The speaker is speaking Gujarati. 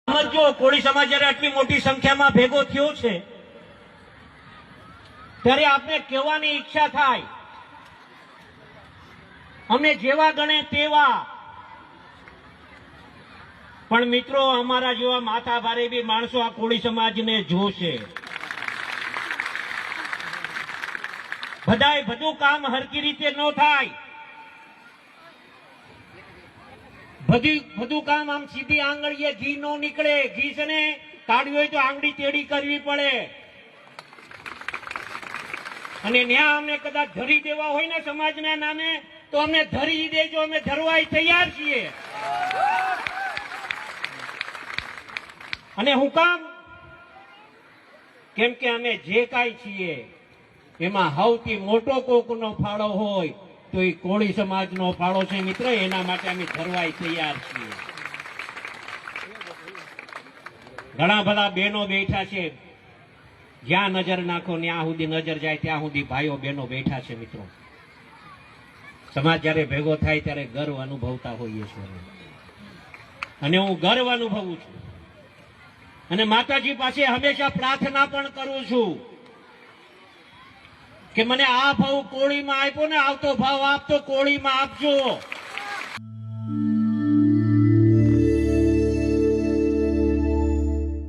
સમજો, કોળી સમાજ જયારે આટલી મોટી સંખ્યામાં ભેગો થયો છે ત્યારે આપને કહેવાની ઈચ્છા થાય, અમે જેવા ગણે તેવા, પણ મિત્રો અમારા જેવા માથા ભારે બી માણસો આ કોળી સમાજને જોશે. બધાય બધું કામ હરકી રીતે ન થાય, બધું કામ આમ સીધી આંગળીએ ઘી નો નીકળે. ઘી છે ને કાઢવી હોય તો આંગળી ટેડી કરવી પડે. અને ન્યા અમને કદાચ ધરી દેવા હોય ને સમાજના નામે તો અમને ધરી દેજો, અમે ધરવાય તૈયાર છીએ. અને હું કામ? કેમ કે અમે જે કાંઈ છીએ એમાં સૌથી મોટો કોકનો ફાળો હોય તો એ કોળી સમાજનો ફાળો છે મિત્ર. એના માટે અમે ધરવાય તૈયાર છીએ. ઘણા બધા બહેનો બેઠા છે, જ્યાં નજર નાખો ત્યાં સુધી નજર જાય ત્યાં સુધી ભાઈઓ બહેનો બેઠા છે. મિત્રો, સમાજ જયારે ભેગો થાય ત્યારે ગર્વ અનુભવતા હોઈએ છીએ, અને હું ગર્વ અનુભવું છું. અને માતાજી પાસે હંમેશા પ્રાર્થના પણ કરું છું કે મને આ ભાવ કોળીમાં આપ્યો ને, આવતો ભાવ આપતો કોળીમાં આપજો.